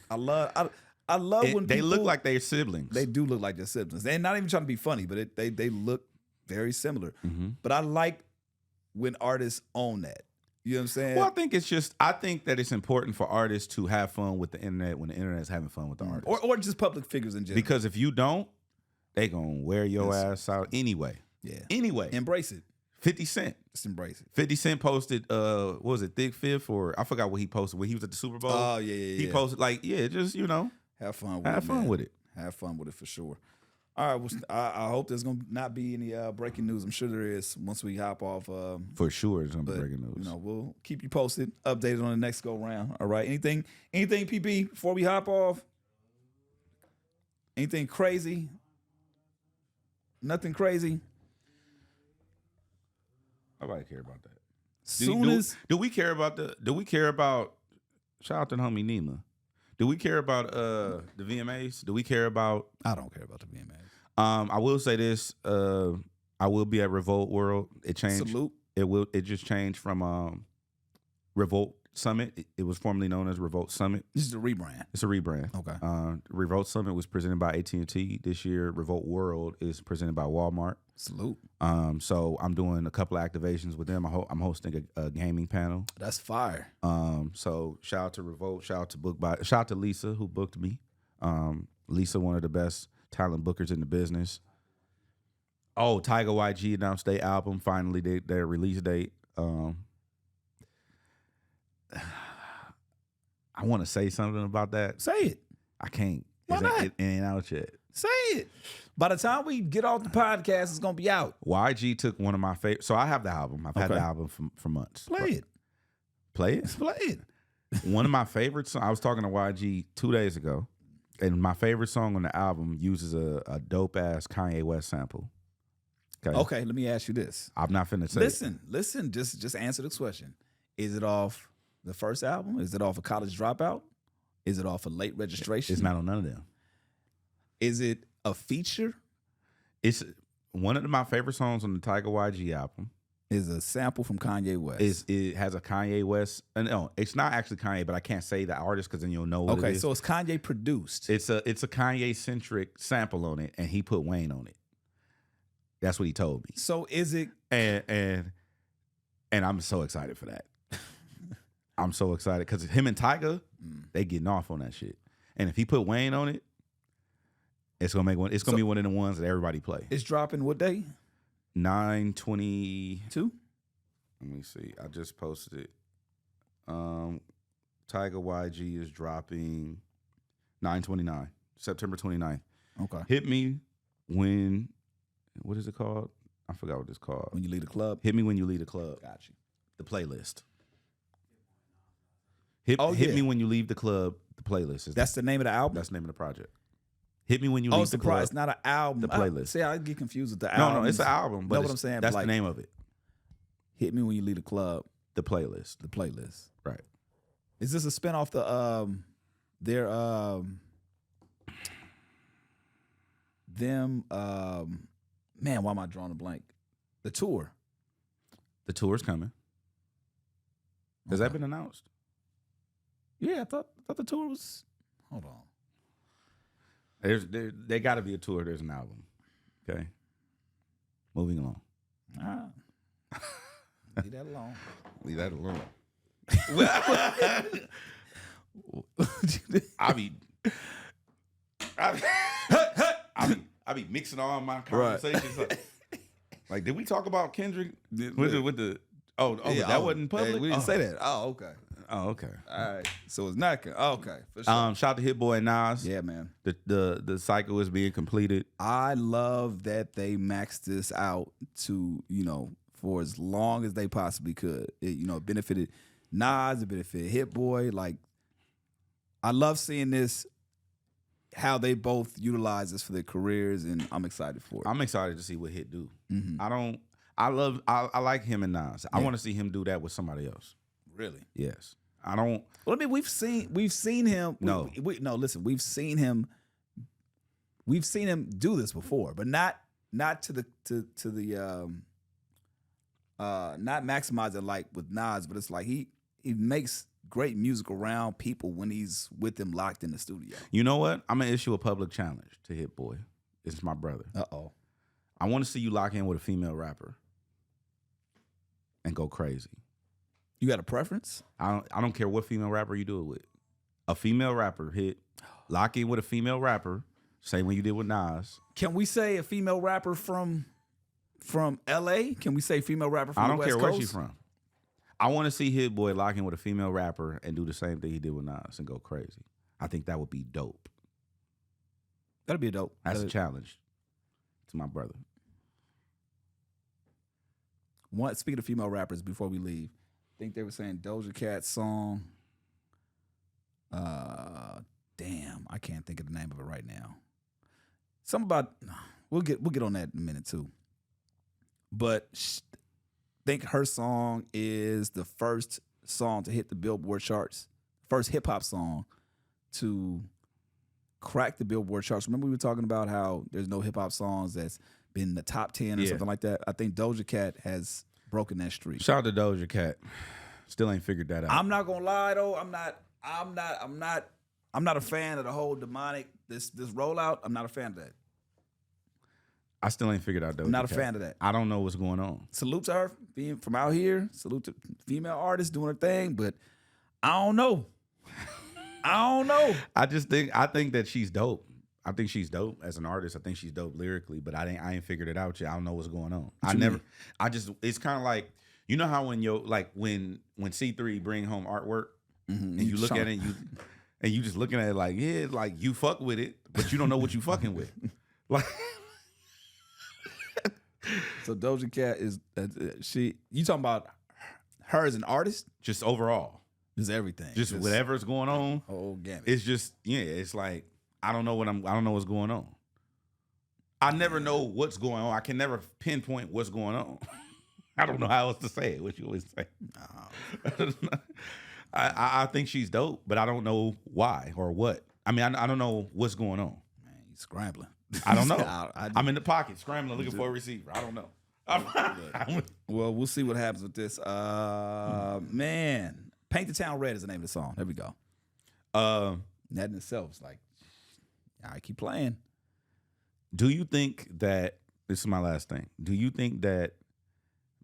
I love when they people, look like they're siblings. They do look like their siblings. They're not even trying to be funny, but they look very similar. Mm-hmm. But I like when artists own that. You know what I'm saying? Well, I think that it's important for artists to have fun with the internet when the internet's having fun with the artists, or just public figures in general. Because if you don't, they gonna wear your ass out anyway. Yeah. Anyway. Embrace it. 50 Cent. Just embrace it. 50 Cent posted, what was it, Thick Fifth, or I forgot what he posted when he was at the Super Bowl. Oh, yeah. He posted just, have fun with it. Have fun with it. Have fun with it for sure. All right. Well, I hope there's going to not be any breaking news. I'm sure there is once we hop off. For sure it's going to be breaking news. We'll keep you posted, updated on the next go round. All right. Anything, PB, before we hop off? Anything crazy? Nothing crazy? Nobody care about that. Do we care about shout out to the homie Nima. Do we care about the VMAs? Do we care about I don't care about the VMAs. I will say this, I will be at Revolt World. It changed. Salute. It just changed from Revolt Summit. It was formerly known as Revolt Summit. This is a rebrand. It's a rebrand. Okay. Revolt Summit was presented by AT&T. This year, Revolt World is presented by Walmart. Salute. So I'm doing a couple of activations with them. I'm hosting a gaming panel. That's fire. So shout out to Revolt. Shout out to Lisa who booked me. Lisa, one of the best talent bookers in the business. Oh, Tiger YG announced their album. Finally, their release date. I want to say something about that. Say it. I can't. Why not? It ain't out yet. Say it. By the time we get off the podcast, it's gonna be out. YG took one of my favorite. So I have the album. I've had the album for months. Play it. Play it. Play it. One of my favorite songs. I was talking to YG 2 days ago, and my favorite song on the album uses a dope ass Kanye West sample. Okay. Let me ask you this. I'm not finna say. Listen. Just answer this question. Is it off the first album? Is it off a College Dropout? Is it off a Late Registration? It's not on none of them. Is it a feature? It's one of my favorite songs on the Tiger YG album. Is a sample from Kanye West. It has a Kanye West. No, it's not actually Kanye, but I can't say the artist because then you'll know what it is. Okay, so it's Kanye produced. It's a Kanye centric sample on it, and he put Wayne on it. That's what he told me. So is it? And I'm so excited for that. I'm so excited because him and Tiger, they getting off on that shit. And if he put Wayne on it, it's gonna make one. It's gonna be one of the ones that everybody play. It's dropping what day? 9/22. Let me see. I just posted it. Tiger YG is dropping 9/29, September 29th. Okay. Hit me when. What is it called? I forgot what it's called. When you leave the club. Hit me when you leave the club. Got you. The playlist. Hit me when you leave the club. The playlist. That's the name of the album? That's the name of the project. Hit me when you leave the club. It's not an album. The playlist. See, I get confused with the album. No, it's an album. But what I'm saying? That's the name of it. Hit me when you leave the club. The playlist. The playlist. Right. Is this a spinoff their man, why am I drawing a blank? The tour. The tour's coming. Has that been announced? Yeah, I thought the tour was. Hold on. There got to be a tour. There's an album. Okay. Moving along. Leave that alone. Leave that alone. I be mixing all my conversations up. Like, did we talk about Kendrick Did- with the? Oh, Yeah, that wasn't public. We didn't say that. Oh, okay. Oh, okay. All right. So it's not. Okay. For sure. Shout out to Hit Boy and Nas. Yeah, man. The cycle is being completed. I love that they maxed this out to, for as long as they possibly could. It benefited Nas, it benefited Hit Boy. Like, I love seeing this, how they both utilize this for their careers, and I'm excited for it. I'm excited to see what Hit do. Mhm. I like him and Nas. I want to see him do that with somebody else. Really? Yes. I don't. Well, I mean, we've seen him. No. No. Listen, we've seen him do this before, but not to the not maximize it like with Nas, but it's like he makes great music around people when he's with them locked in the studio. You know what? I'm gonna issue a public challenge to Hit Boy. It's my brother. Uh-oh. I want to see you lock in with a female rapper and go crazy. You got a preference? I don't care what female rapper you do it with. A female rapper hit. Lock in with a female rapper. Same way you did with Nas. Can we say a female rapper from LA? Can we say female rapper from I the don't West care Coast? where she's from. I want to see Hit Boy lock in with a female rapper and do the same thing he did with Nas and go crazy. I think that would be dope. That'd be dope. That's a challenge to my brother. Speaking of female rappers, before we leave, I think they were saying Doja Cat's song. Damn, I can't think of the name of it right now. Something about we'll get on that in a minute too. But I think her song is the first song to hit the Billboard charts, first hip hop song to crack the Billboard charts. Remember we were talking about how there's no hip hop songs that's been in the top 10 or something like that. I think Doja Cat has broken that streak. Shout out to Doja Cat. Still ain't figured that out. I'm not gonna lie though. I'm not a fan of the whole demonic this rollout. I'm not a fan of that. I still ain't figured out Doja I'm not a Cat. fan of that. I don't know what's going on. Salute to her being from out here. Salute to female artists doing her thing, but I don't know. I think that she's dope. I think she's dope as an artist. I think she's dope lyrically, but I ain't figured it out yet. I don't know what's going on. It's kind of like, you know how when when C3 bring home artwork and you look at it and you just looking at it like, yeah, like you fuck with it, but you don't know what you fucking with. Like, so Doja Cat is you talking about her as an artist? just overall, Just everything. just whatever's going on. Whole gamut. It's just, it's like, I don't know what's going on. I never know what's going on. I can never pinpoint what's going on. I don't know how else to say it. What you always say. I think she's dope, but I don't know why or what. I mean, I don't know what's going on. Man, you scrambling. I don't know. I'm in the pocket scrambling, looking for a receiver. I don't know. Well, we'll see what happens with this. Man, Paint the Town Red is the name of the song. There we go. That in itself is like, I keep playing. Do you think that, this is my last thing, do you think that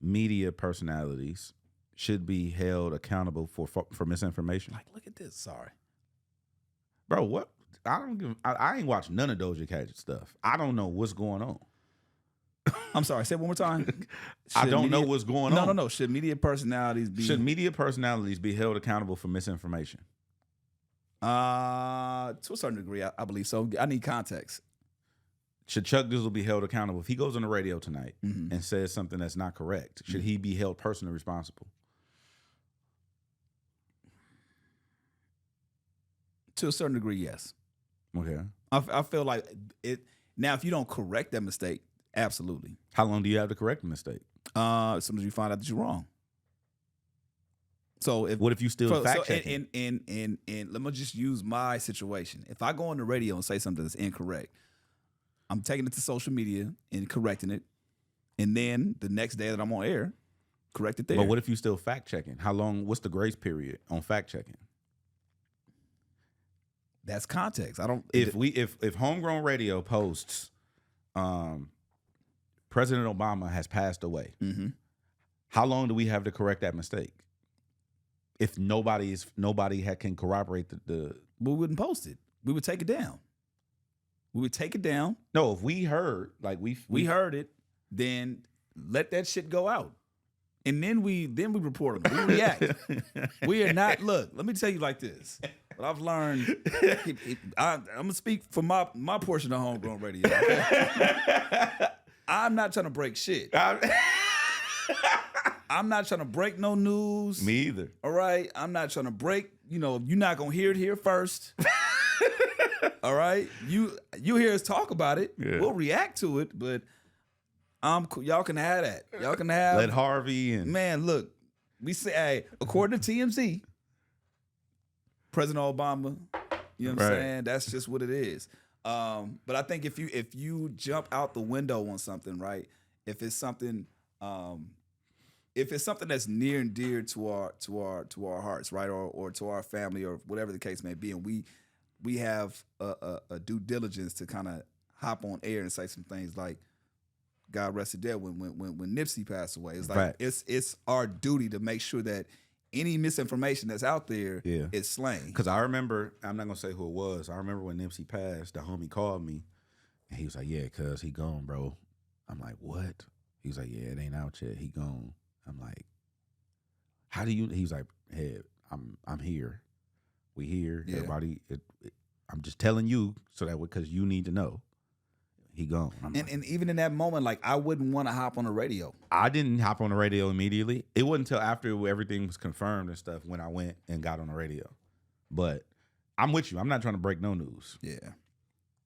media personalities should be held accountable for misinformation? Like, look at this. Sorry. Bro, what? I ain't watched none of Doja Cat stuff. I don't know what's going on. I'm sorry. Say it one more time. I don't know what's going on. No. Should media personalities be held accountable for misinformation? To a certain degree, I believe so. I need context. Should Chuck Dizzle be held accountable if he goes on the radio tonight and says something that's not correct? Should he be held personally responsible? To a certain degree, yes. Okay. I feel like it. Now, if you don't correct that mistake, absolutely. How long do you have to correct the mistake? As soon as you find out that you're wrong. So What if you still fact checking? And let me just use my situation. If I go on the radio and say something that's incorrect, I'm taking it to social media and correcting it, and then the next day that I'm on air, correct it there. But what if you still fact checking? How long? What's the grace period on fact checking? That's context. I don't. If Homegrown Radio posts, President Obama has passed away. How long do we have to correct that mistake? If nobody can corroborate the we wouldn't post it. We would take it down. We would take it down. No, if we heard, like we heard it, then let that shit go out. And then we report them. We react. We are not, look, let me tell you like this. What I've learned, I'm going to speak for my portion of Homegrown Radio. Okay? I'm not trying to break shit. I'm not trying to break no news. Me either. All right? I'm not trying to break, you're not going to hear it here first. All right? You hear us talk about it. Yeah. We'll react to it, but y'all can have that. Y'all can have. Let Harvey and. Man, look, we say, hey, according to TMZ, President Obama, you know what I'm saying? That's just what it is. But I think if you jump out the window on something, right? If it's something that's near and dear to our hearts, right, or to our family, or whatever the case may be, and we have a due diligence to kind of hop on air and say some things like, God rest his dead, when Nipsey passed away, it's like it's our duty to make sure that any misinformation that's out there is slain. Because I remember, I'm not gonna say who it was. I remember when Nipsey passed, the homie called me, and he was like, "Yeah, cuz he gone, bro." I'm like, "What?" He was like, "Yeah, it ain't out yet. He gone." I'm like, "How do you?" He's like, "Hey, I'm here. We here. Yeah. Everybody. I'm just telling you so that because you need to know." He gone. And even in that moment, like, I wouldn't want to hop on the radio. I didn't hop on the radio immediately. It wasn't until after everything was confirmed and stuff when I went and got on the radio. But I'm with you. I'm not trying to break no news. Yeah.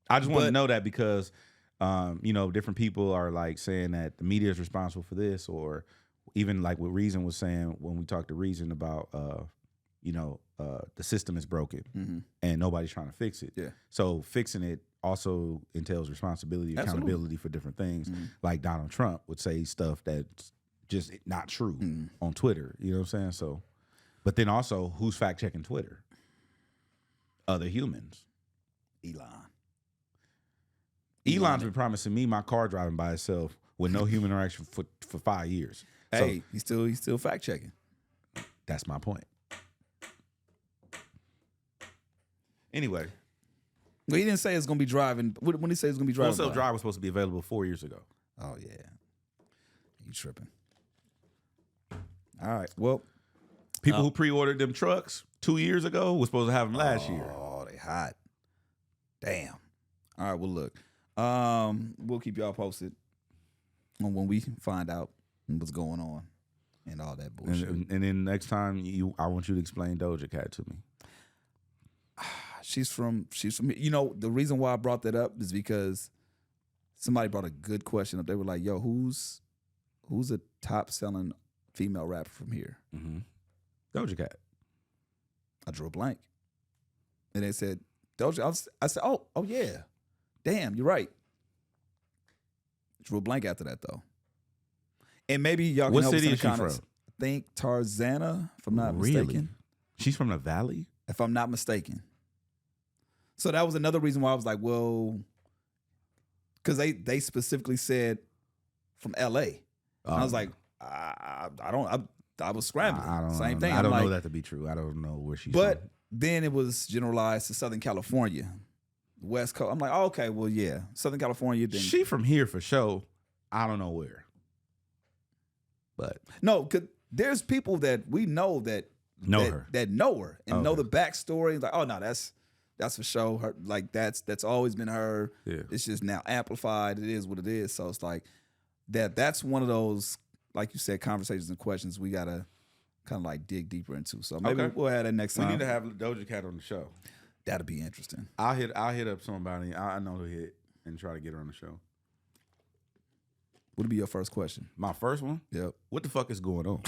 I just want to know that because, different people are like saying that the media is responsible for this, or even like what Reason was saying when we talked to Reason about, the system is broken and nobody's trying to fix it. Yeah. So fixing it also entails responsibility, accountability for different things. Like Donald Trump would say stuff that's just not true on Twitter. You know what I'm saying? So, but then also, who's fact checking Twitter? Other humans. Elon's been promising me my car driving by itself with no human interaction for 5 years. Hey, so, he's still fact checking. That's my point. Anyway. Well, he didn't say it's going to be driving. When he said it's going to be driving, Full Self-Drive was supposed to be available 4 years ago. Oh, yeah. You tripping. All right. Well, people who pre-ordered them trucks 2 years ago was supposed to have them last year. Oh, they hot. Damn. All right. Well, look. We'll keep y'all posted on when we find out what's going on and all that bullshit. And then next time, I want you to explain Doja Cat to me. She's from the reason why I brought that up is because somebody brought a good question up. They were like, yo, who's a top selling female rapper from here? Doja Cat. I drew a blank. And they said, Doja. I said, oh yeah. Damn, you're right. Drew a blank after that though. And maybe y'all can what help us city in is the she comments. from? I think Tarzana, if I'm not mistaken. She's from the Valley? If I'm not mistaken. So that was another reason why I was like, well, because they specifically said from L.A. And I was like, I was scrambling. Same thing. I don't know that to be true. I don't know where she's from. But then it was generalized to Southern California, West Coast. I'm like, oh, okay, well, yeah, Southern California. Then she from here for sure. I don't know where. But no, because there's people that we know that know her and know the backstory. Like, oh no, that's for sure. Her, like that's always been her. Yeah. It's just now amplified. It is what it is. So it's like that's one of those, like you said, conversations and questions we gotta kind of like dig deeper into. So maybe we'll have that next time. We need to have Doja Cat on the show. That'll be interesting. I'll hit up somebody I know who hit and try to get her on the show. What'll be your first question? My first one? Yep. What the fuck is going on?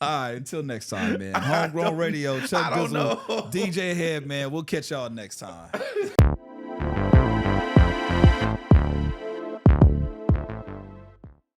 All right, until next time, man. Homegrown Radio, Chuck Dizzle, DJ Head, man. We'll catch y'all next time.